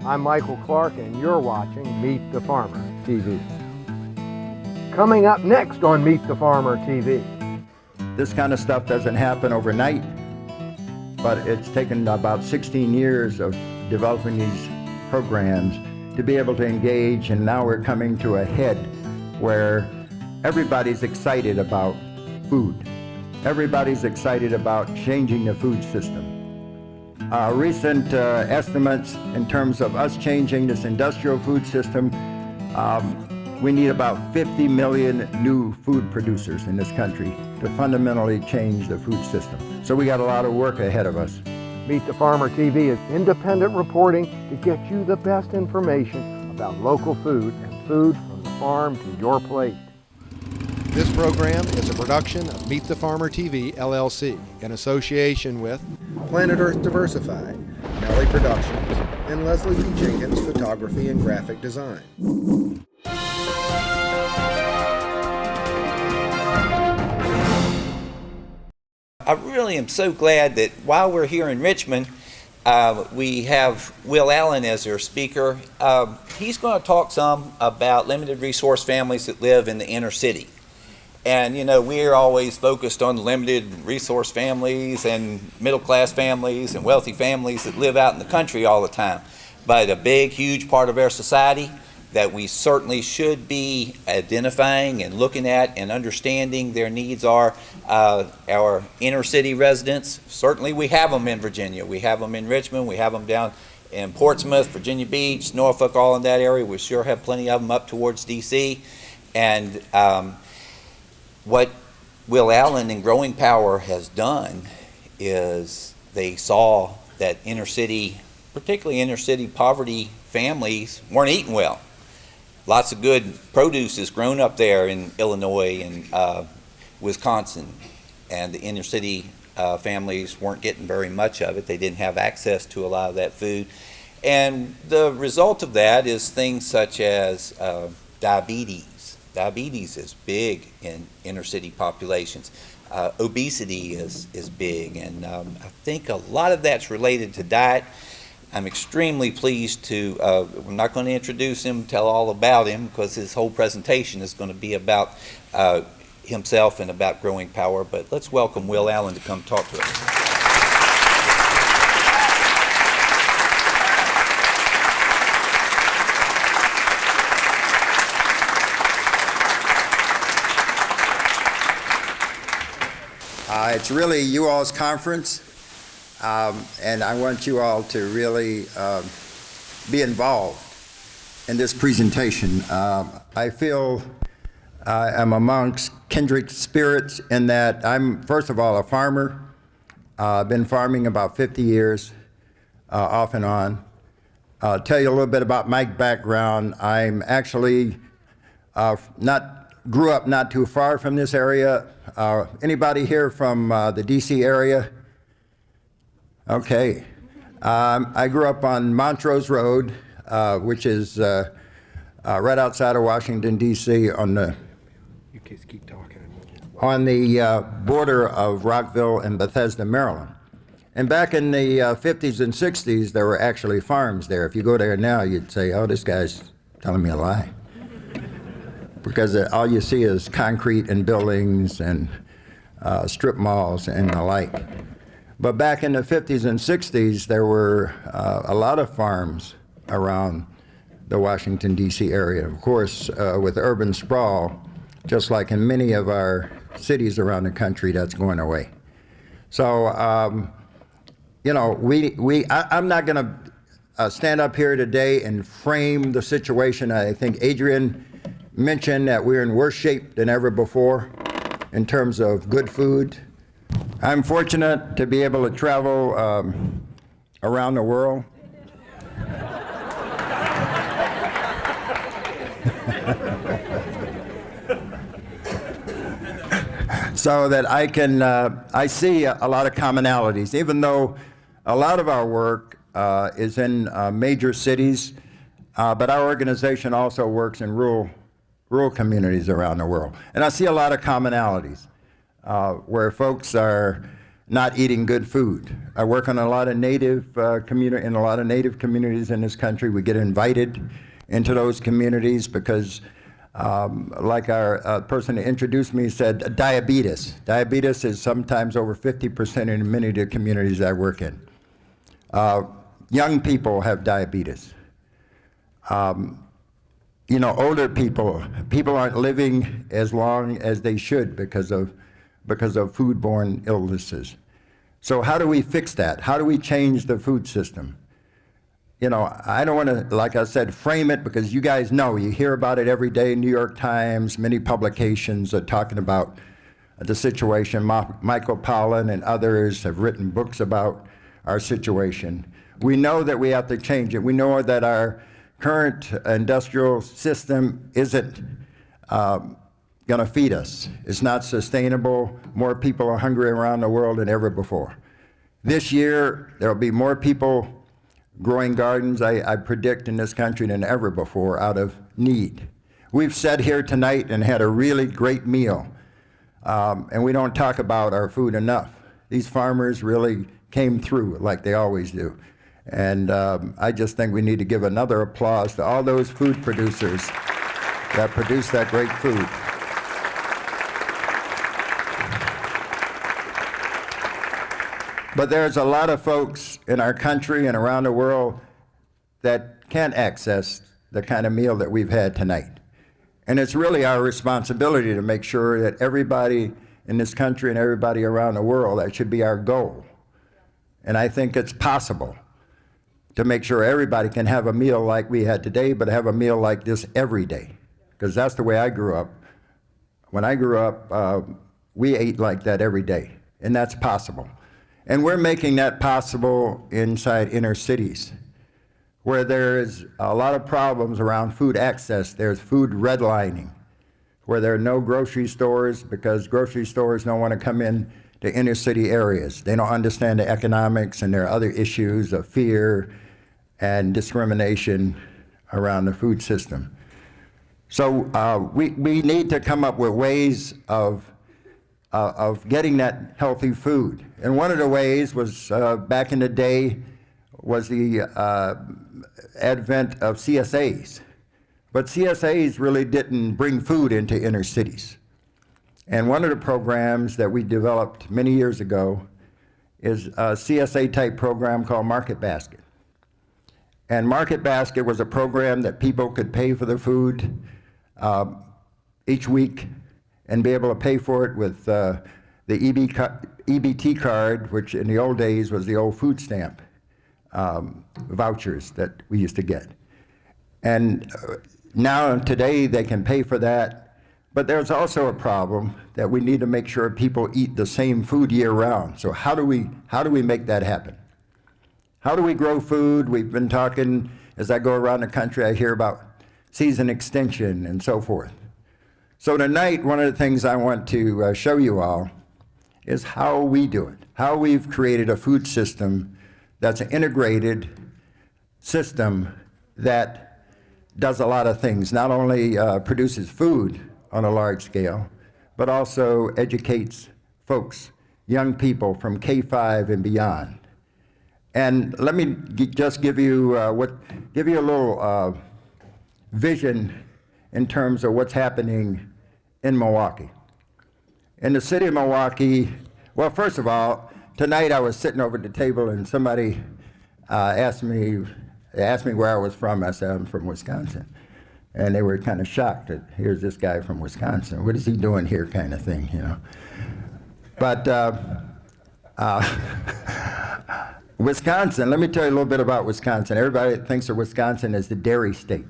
I'm Michael Clark, and you're watching Meet the Farmer TV. Coming up next on Meet the Farmer TV. This kind of stuff doesn't happen overnight, but it's taken about 16 years of developing these programs to be able to engage, and now we're coming to a head where everybody's excited about food. Everybody's excited about changing the food system. Recent estimates in terms of us changing this industrial food system, we need about 50 million new food producers in this country to fundamentally change the food system. So we got a lot of work ahead of us. Meet the Farmer TV is independent reporting to get you the best information about local food and food from the farm to your plate. This program is a production of Meet the Farmer TV, LLC, in association with Planet Earth Diversified, Nelly Productions, and Leslie P. Jenkins Photography and Graphic Design. I really am so glad that while we're here in Richmond, we have Will Allen as our speaker. He's going to talk some about limited resource families that live in the inner city. And you know, we're always focused on limited resource families and middle class families and wealthy families that live out in the country all the time. But a big, huge part of our society that we certainly should be identifying and looking at and understanding their needs are our inner city residents. Certainly we have them in Virginia. We have them in Richmond. We have them down in Portsmouth, Virginia Beach, Norfolk, all in that area. We sure have plenty of them up towards DC. And what Will Allen and Growing Power has done is they saw that inner city, particularly inner city poverty families, weren't eating well. Lots of good produce is grown up there in Illinois and Wisconsin, and the inner city families weren't getting very much of it. They didn't have access to a lot of that food. And the result of that is things such as diabetes. Diabetes is big in inner city populations. Obesity is big, and I think a lot of that's related to diet. I'm extremely pleased to, I'm not going to introduce him, tell all about him, because his whole presentation is going to be about himself and about Growing Power, but let's welcome Will Allen to come talk to us. It's really you all's conference, and I want you all to really be involved in this presentation. I feel I'm amongst kindred spirits in that I'm, first of all, a farmer. I've been farming about 50 years, off and on. I'll tell you a little bit about my background. I'm actually grew up not too far from this area. Anybody here from the DC area? Okay. I grew up on Montrose Road, which is right outside of Washington, DC, on the border of Rockville and Bethesda, Maryland. And back in the 50s and 60s, there were actually farms there. If you go there now, you'd say, oh, this guy's telling me a lie. Because all you see is concrete and buildings and strip malls and the like. But back in the 50s and 60s, there were a lot of farms around the Washington, D.C. area. Of course, with urban sprawl, just like in many of our cities around the country, that's going away. So, you know, I'm not going to stand up here today and frame the situation. I think Adrian mentioned that we're in worse shape than ever before in terms of good food. I'm fortunate to be able to travel around the world. So that I see a lot of commonalities, even though a lot of our work is in major cities, but our organization also works in rural communities around the world. And I see a lot of commonalities where folks are not eating good food. I work on a lot of native in a lot of native communities in this country. We get invited into those communities because, like our person that introduced me said, diabetes. Diabetes is sometimes over 50% in many of the communities I work in. Young people have diabetes. Older people aren't living as long as they should because of foodborne illnesses. So how do we fix that? How do we change the food system? I don't want to, like I said, frame it because you guys know, you hear about it every day. New York Times, many publications are talking about the situation. Michael Pollan and others have written books about our situation. We know that we have to change it. We know that our current industrial system isn't going to feed us. It's not sustainable. More people are hungry around the world than ever before. This year, there will be more people growing gardens, I predict, in this country than ever before out of need. We've sat here tonight and had a really great meal, and we don't talk about our food enough. These farmers really came through like they always do. And I just think we need to give another applause to all those food producers that produce that great food. But there's a lot of folks in our country and around the world that can't access the kind of meal that we've had tonight. And it's really our responsibility to make sure that everybody in this country and everybody around the world, that should be our goal. And I think it's possible to make sure everybody can have a meal like we had today, but have a meal like this every day. Because that's the way I grew up. When I grew up, we ate like that every day, and that's possible. And we're making that possible inside inner cities, where there's a lot of problems around food access. There's food redlining, where there are no grocery stores because grocery stores don't want to come in to inner city areas. They don't understand the economics, and there are other issues of fear and discrimination around the food system. So we need to come up with ways of getting that healthy food. And one of the ways was, back in the day, was the advent of CSAs. But CSAs really didn't bring food into inner cities. And one of the programs that we developed many years ago is a CSA-type program called Market Basket. And Market Basket was a program that people could pay for their food each week and be able to pay for it with the EBT card, which in the old days was the old food stamp vouchers that we used to get. And now, today, they can pay for that. But there's also a problem that we need to make sure people eat the same food year-round. So how do we make that happen? How do we grow food? We've been talking, as I go around the country, I hear about season extension and so forth. So tonight, one of the things I want to show you all is how we do it, how we've created a food system that's an integrated system that does a lot of things, not only produces food on a large scale, but also educates folks, young people from K-5 and beyond. And let me just give you a little vision in terms of what's happening in Milwaukee. In the city of Milwaukee, well, first of all, tonight I was sitting over at the table and somebody asked me where I was from. I said, I'm from Wisconsin. And they were kind of shocked that here's this guy from Wisconsin. What is he doing here, kind of thing, you know? But Wisconsin, let me tell you a little bit about Wisconsin. Everybody thinks of Wisconsin as the dairy state.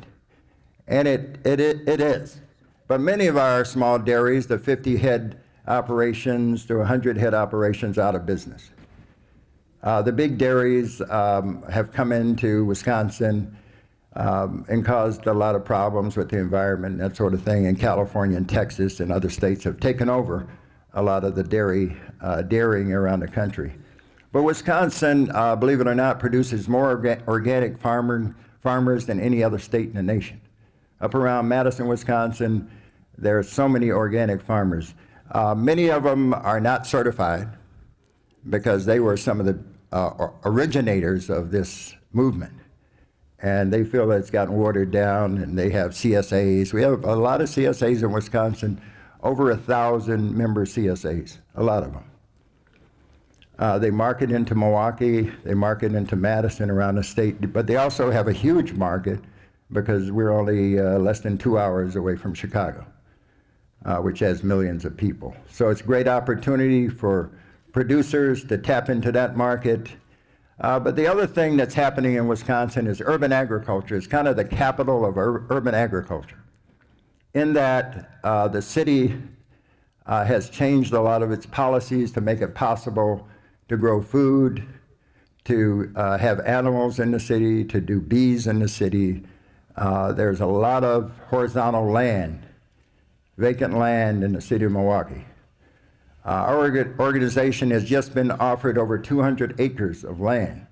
And it is. But many of our small dairies, the 50-head operations to 100-head operations, out of business. The big dairies have come into Wisconsin and caused a lot of problems with the environment and that sort of thing. And California and Texas and other states have taken over a lot of the dairying around the country. But Wisconsin, believe it or not, produces more organic farmers than any other state in the nation. Up around Madison, Wisconsin, there are so many organic farmers. Many of them are not certified. because they were some of the originators of this movement. And they feel that it's gotten watered down, and they have CSAs. We have a lot of CSAs in Wisconsin, over 1,000 member CSAs, a lot of them. They market into Milwaukee, they market into Madison around the state, but they also have a huge market because we're only less than 2 hours away from Chicago, which has millions of people. So it's a great opportunity for producers to tap into that market. But the other thing that's happening in Wisconsin is urban agriculture. It's kind of the capital of urban agriculture, in that the city has changed a lot of its policies to make it possible to grow food, to have animals in the city, to do bees in the city. There's a lot of horizontal land, vacant land in the city of Milwaukee. Our organization has just been offered over 200 acres of land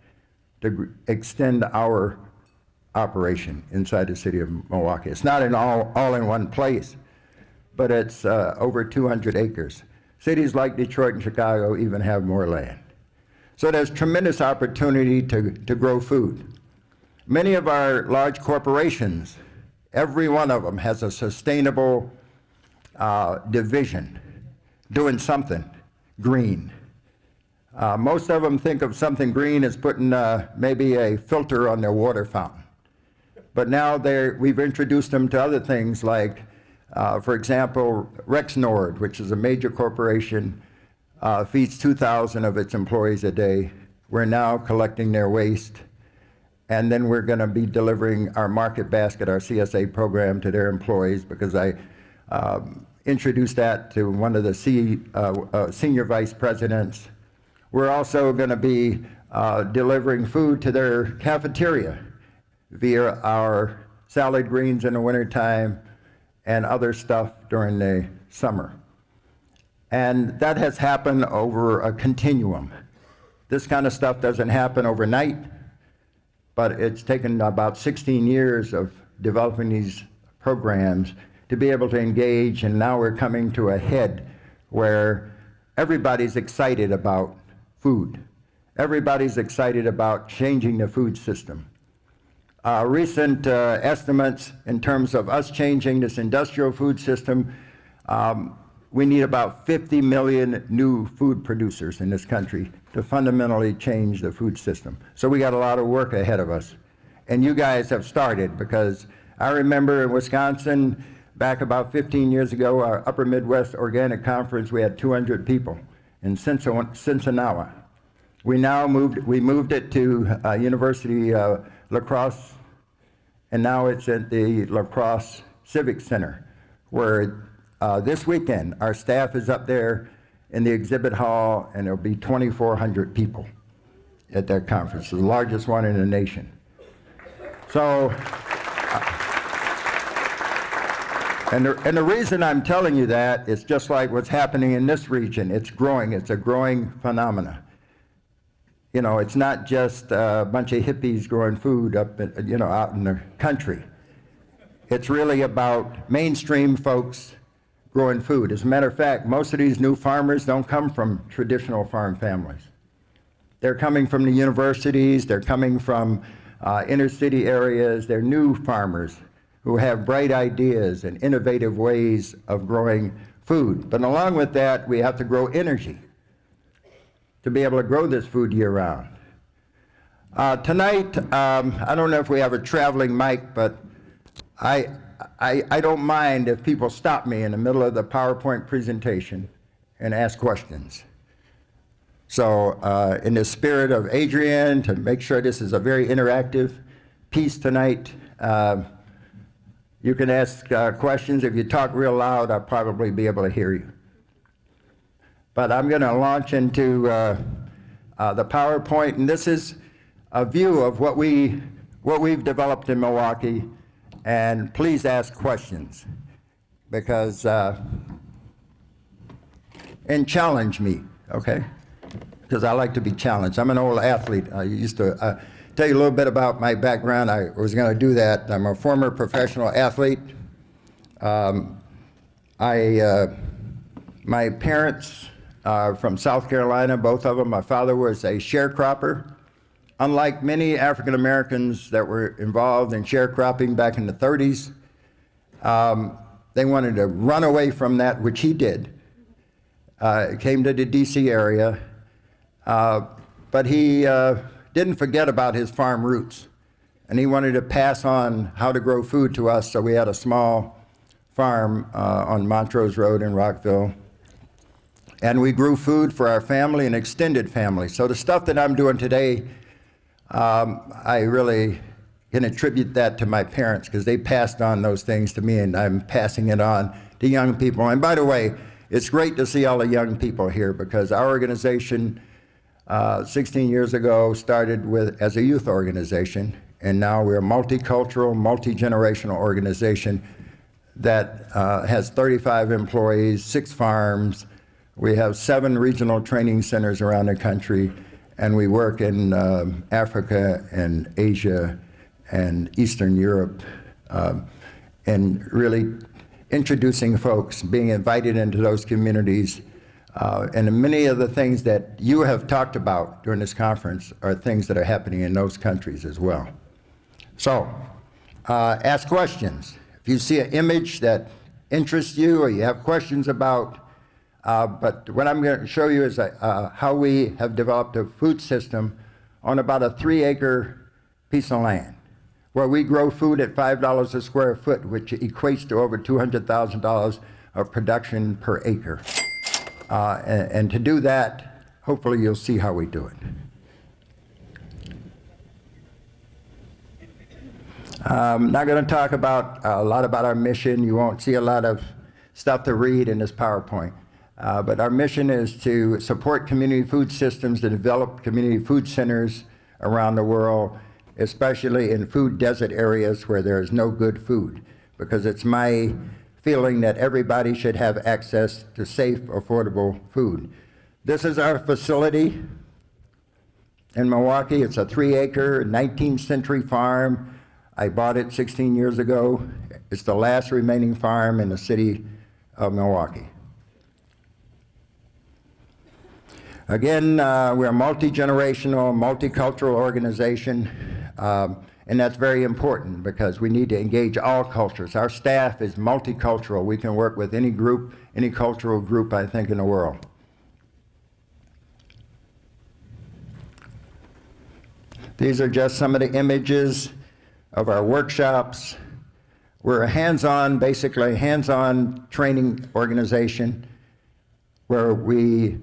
to extend our operation inside the city of Milwaukee. It's not all in one place, but it's over 200 acres. Cities like Detroit and Chicago even have more land. So there's tremendous opportunity to grow food. Many of our large corporations, every one of them has a sustainable division, doing something green. Most of them think of something green as putting maybe a filter on their water fountain. But now we've introduced them to other things like, for example, Rexnord, which is a major corporation, feeds 2,000 of its employees a day. We're now collecting their waste, and then we're going to be delivering our market basket, our CSA program, to their employees, because I introduced that to one of the senior vice presidents. We're also going to be delivering food to their cafeteria via our salad greens in the wintertime and other stuff during the summer. And that has happened over a continuum. This kind of stuff doesn't happen overnight, but it's taken about 16 years of developing these programs to be able to engage, and now we're coming to a head where everybody's excited about food. Everybody's excited about changing the food system. Recent estimates in terms of us changing this industrial food system, we need about 50 million new food producers in this country to fundamentally change the food system. So we got a lot of work ahead of us. And you guys have started, because I remember in Wisconsin, back about 15 years ago, our Upper Midwest Organic Conference, we had 200 people in Cincinnati. We moved it to University La Crosse, and now it's at the La Crosse Civic Center, where this weekend our staff is up there in the exhibit hall, and there'll be 2,400 people at that conference, the largest one in the nation. So, and the reason I'm telling you that is just like what's happening in this region. It's growing. It's a growing phenomena. You know, it's not just a bunch of hippies growing food up, out in the country. It's really about mainstream folks growing food. As a matter of fact, most of these new farmers don't come from traditional farm families. They're coming from the universities. They're coming from inner city areas. They're new farmers who have bright ideas and innovative ways of growing food. But along with that, we have to grow energy to be able to grow this food year-round. Tonight, I don't know if we have a traveling mic, but I don't mind if people stop me in the middle of the PowerPoint presentation and ask questions. So in the spirit of Adrian, to make sure this is a very interactive piece tonight, you can ask questions. If you talk real loud, I'll probably be able to hear you. But I'm going to launch into the PowerPoint, and this is a view of what we've developed in Milwaukee. And please ask questions, because and challenge me, okay? Because I like to be challenged. I'm an old athlete. I used to tell you a little bit about my background. I was going to do that. I'm a former professional athlete. My parents from South Carolina, both of them. My father was a sharecropper. Unlike many African Americans that were involved in sharecropping back in the 30s, they wanted to run away from that, which he did. Came to the DC area, but he didn't forget about his farm roots. And he wanted to pass on how to grow food to us, so we had a small farm on Montrose Road in Rockville. And we grew food for our family and extended family. So the stuff that I'm doing today, I really can attribute that to my parents, because they passed on those things to me, and I'm passing it on to young people. And by the way, it's great to see all the young people here, because our organization 16 years ago started as a youth organization, and now we're a multicultural, multi-generational organization that has 35 employees, 6 farms. We have 7 regional training centers around the country, and we work in Africa and Asia and Eastern Europe, and really introducing folks, being invited into those communities. And many of the things that you have talked about during this conference are things that are happening in those countries as well. So, ask questions. If you see an image that interests you or you have questions about, but what I'm going to show you is how we have developed a food system on about a 3-acre piece of land, where we grow food at $5 a square foot, which equates to over $200,000 of production per acre. And to do that, hopefully you'll see how we do it. I'm not going to talk about a lot about our mission. You won't see a lot of stuff to read in this PowerPoint. But our mission is to support community food systems, to develop community food centers around the world, especially in food desert areas where there is no good food, because it's my feeling that everybody should have access to safe, affordable food. This is our facility in Milwaukee. It's a 3-acre, 19th century farm. I bought it 16 years ago. It's the last remaining farm in the city of Milwaukee. Again, we're a multi-generational, multicultural organization, and that's very important because we need to engage all cultures. Our staff is multicultural. We can work with any group, any cultural group, I think, in the world. These are just some of the images of our workshops. We're a hands-on, basically hands-on training organization where we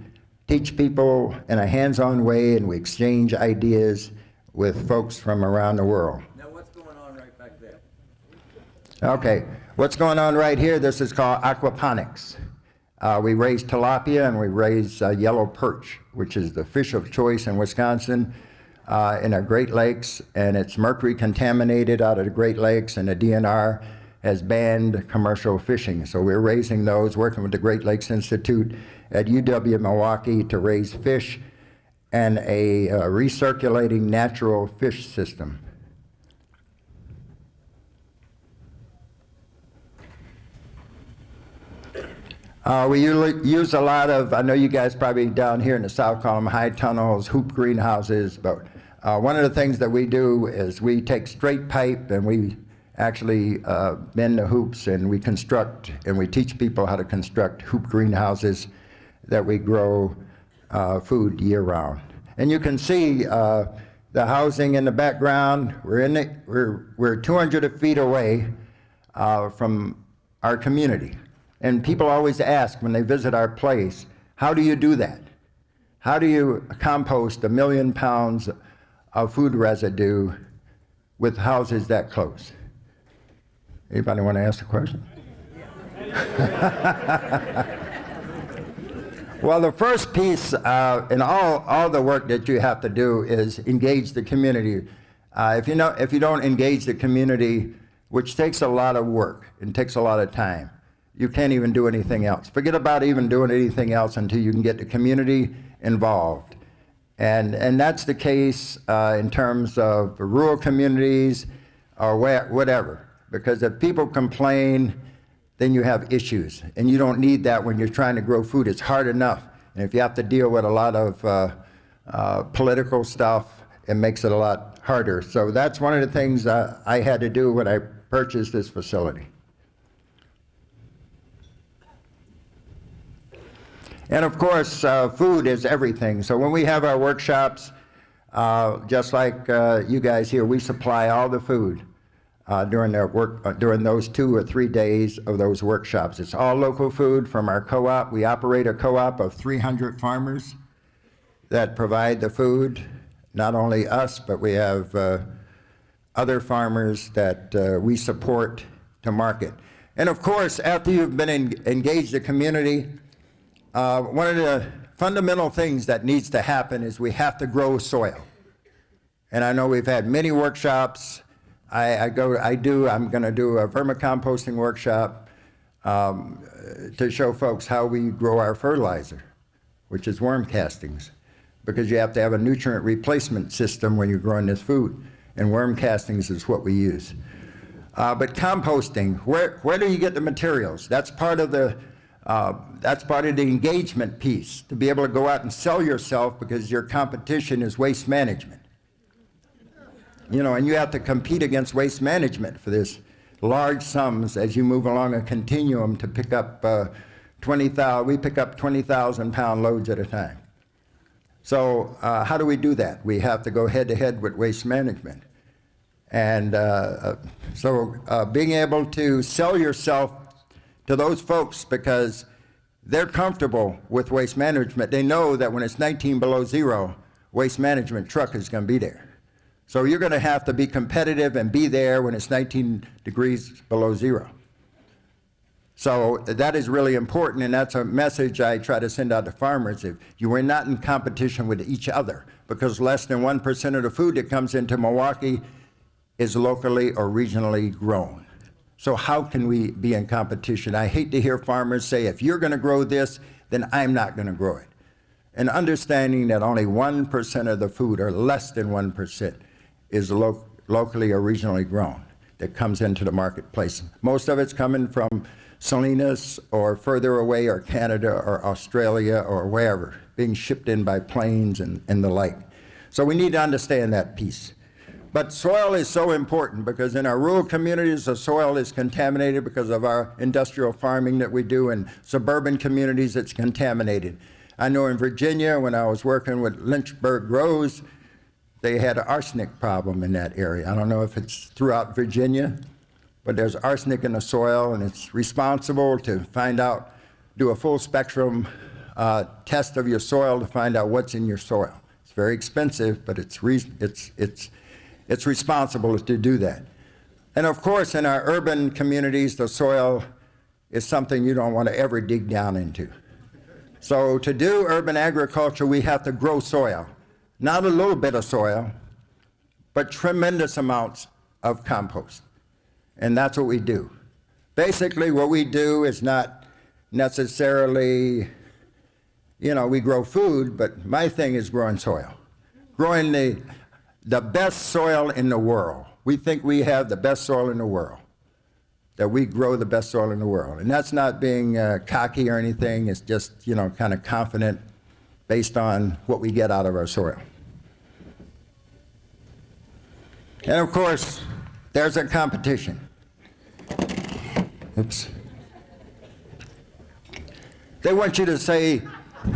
teach people in a hands-on way, and we exchange ideas with folks from around the world. Now, what's going on right back there? Okay, what's going on right here, this is called aquaponics. We raise tilapia and we raise yellow perch, which is the fish of choice in Wisconsin, in our Great Lakes, and it's mercury contaminated out of the Great Lakes, and the DNR has banned commercial fishing. So we're raising those, working with the Great Lakes Institute at UW-Milwaukee to raise fish and a recirculating natural fish system. We use a lot of, I know you guys probably down here in the South call them high tunnels, hoop greenhouses, but one of the things that we do is we take straight pipe and we actually bend the hoops, and we construct and we teach people how to construct hoop greenhouses that we grow food year-round. And you can see the housing in the background. We're 200 feet away from our community. And people always ask when they visit our place, how do you do that? How do you compost 1 million pounds of food residue with houses that close? Anybody want to ask the question? Well, the first piece in all the work that you have to do is engage the community. If you don't engage the community, which takes a lot of work and takes a lot of time, you can't even do anything else. Forget about even doing anything else until you can get the community involved. And that's the case in terms of rural communities or whatever. Because if people complain, then you have issues. And you don't need that when you're trying to grow food. It's hard enough And if you have to deal with a lot of political stuff, it makes it a lot harder. So that's one of the things I had to do when I purchased this facility. And of course, food is everything. So when we have our workshops, just like you guys here, we supply all the food during those 2 or 3 days of those workshops. It's all local food from our co-op. We operate a co-op of 300 farmers that provide the food. Not only us, but we have other farmers that we support to market. And of course, after you've been engaged the community, one of the fundamental things that needs to happen is we have to grow soil. And I know we've had many workshops. I'm going to do a vermicomposting workshop to show folks how we grow our fertilizer, which is worm castings, because you have to have a nutrient replacement system when you're growing this food, and worm castings is what we use. But composting, where do you get the materials? That's part of the engagement piece, to be able to go out and sell yourself, because your competition is waste management. You know, and you have to compete against waste management for this large sums as you move along a continuum to pick up 20,000. We pick up 20,000 pound loads at a time. So how do we do that? We have to go head to head with waste management. And so being able to sell yourself to those folks, because they're comfortable with waste management. They know that when it's 19 below zero, waste management truck is going to be there. So you're going to have to be competitive and be there when it's 19 degrees below zero. So that is really important, and that's a message I try to send out to farmers. If you are not in competition with each other, because less than 1% of the food that comes into Milwaukee is locally or regionally grown. So how can we be in competition? I hate to hear farmers say, if you're going to grow this, then I'm not going to grow it. And understanding that only 1% of the food, or less than 1%, is locally or regionally grown that comes into the marketplace. Most of it's coming from Salinas or further away, or Canada or Australia or wherever, being shipped in by planes and the like. So we need to understand that piece. But soil is so important, because in our rural communities, the soil is contaminated because of our industrial farming that we do. In suburban communities, it's contaminated. I know in Virginia, when I was working with Lynchburg Grows, they had an arsenic problem in that area. I don't know if it's throughout Virginia, but there's arsenic in the soil, and it's responsible to find out, do a full spectrum test of your soil to find out what's in your soil. It's very expensive, but it's responsible to do that. And of course, in our urban communities, the soil is something you don't want to ever dig down into. So to do urban agriculture, we have to grow soil. Not a little bit of soil, but tremendous amounts of compost. And that's what we do. Basically, what we do is not necessarily, we grow food, but my thing is growing soil. Growing the best soil in the world. We think we have the best soil in the world, that we grow the best soil in the world. And that's not being cocky or anything. It's just, kind of confident based on what we get out of our soil. And of course, there's a competition. Oops. They want you to say,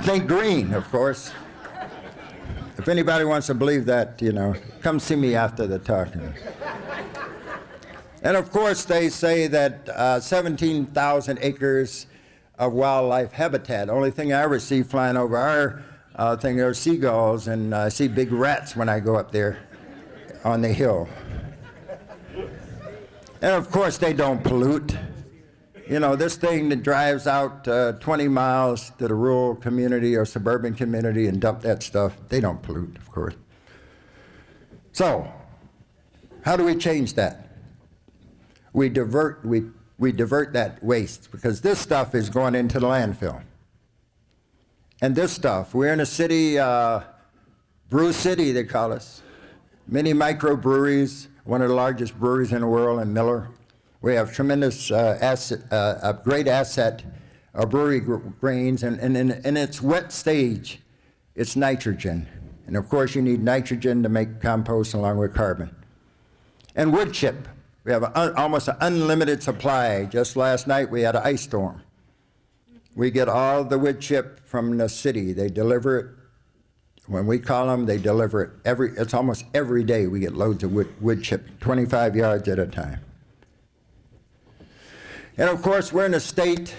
think green, of course. If anybody wants to believe that, come see me after the talk. And of course, they say that 17,000 acres of wildlife habitat. The only thing I ever see flying over our thing are seagulls, and I see big rats when I go up there on the hill. And of course, they don't pollute. This thing that drives out 20 miles to the rural community or suburban community and dump that stuff, they don't pollute, of course. So, how do we change that? We divert that waste, because this stuff is going into the landfill. And this stuff, we're in a city, brew city they call us. Many microbreweries, one of the largest breweries in the world in Miller. We have tremendous a great asset brewery grains, and in its wet stage, it's nitrogen. And of course, you need nitrogen to make compost along with carbon. And wood chip. We have almost an unlimited supply. Just last night, we had an ice storm. We get all the wood chip from the city. They deliver it. When we call them, they deliver it it's almost every day we get loads of wood chip, 25 yards at a time. And of course, we're in a state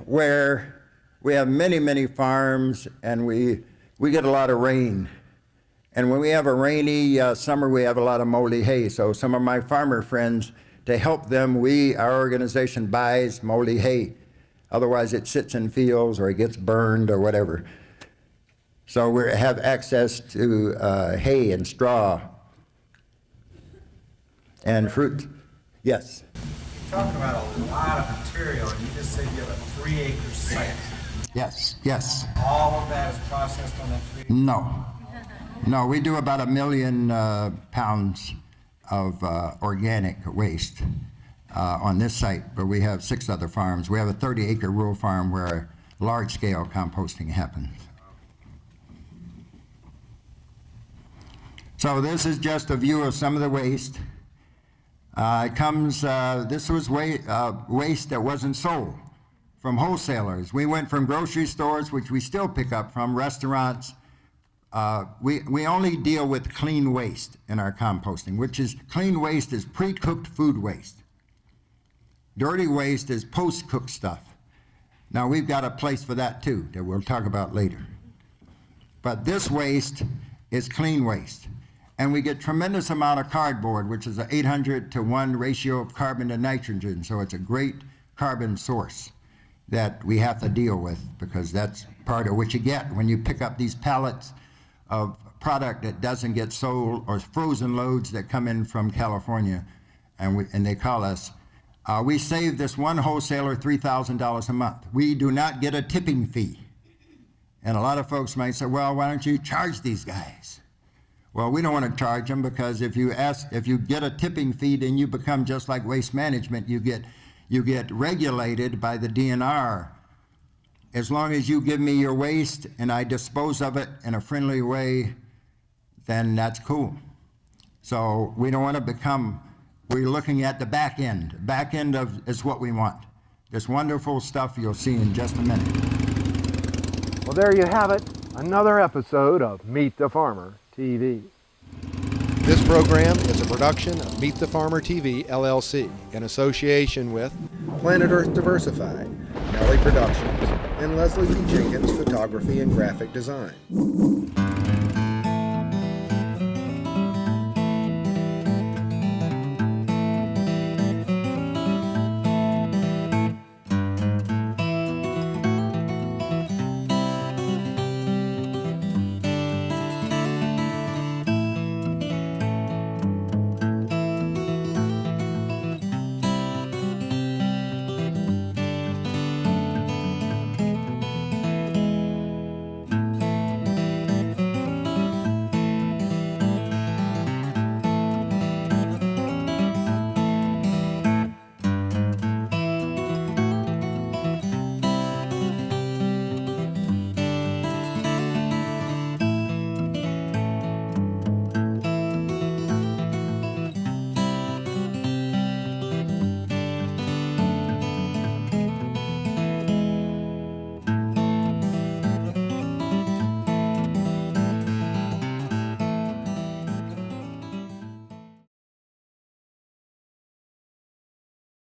where we have many, many farms, and we get a lot of rain. And when we have a rainy summer, we have a lot of moldy hay. So some of my farmer friends, to help them, our organization buys moldy hay. Otherwise, it sits in fields or it gets burned or whatever. So we have access to hay and straw and fruit. Yes? You're talking about a lot of material, and you just said you have a 3-acre site. Yes. All of that is processed on that 3 acres? No, we do about 1 million pounds of organic waste on this site, but we have 6 other farms. We have a 30-acre rural farm where large-scale composting happens. So this is just a view of some of the waste. This was waste that wasn't sold from wholesalers. We went from grocery stores, which we still pick up from, restaurants. We only deal with clean waste in our composting, which is clean waste is pre-cooked food waste. Dirty waste is post-cooked stuff. Now we've got a place for that too, that we'll talk about later. But this waste is clean waste. And we get tremendous amount of cardboard, which is an 800-to-1 ratio of carbon to nitrogen. So it's a great carbon source that we have to deal with, because that's part of what you get when you pick up these pallets of product that doesn't get sold, or frozen loads that come in from California, and they call us. We save this one wholesaler $3,000 a month. We do not get a tipping fee. And a lot of folks might say, well, why don't you charge these guys? Well, we don't want to charge them, because if you get a tipping fee, then you become just like waste management. You get regulated by the DNR. As long as you give me your waste and I dispose of it in a friendly way, then that's cool. So we don't want to become, we're looking at the back end. Back end is what we want. This wonderful stuff you'll see in just a minute. Well, there you have it, another episode of Meet the Farmer TV. This program is a production of Meet the Farmer TV, LLC, in association with Planet Earth Diversified, Nelly Productions, and Leslie P. Jenkins Photography and Graphic Design.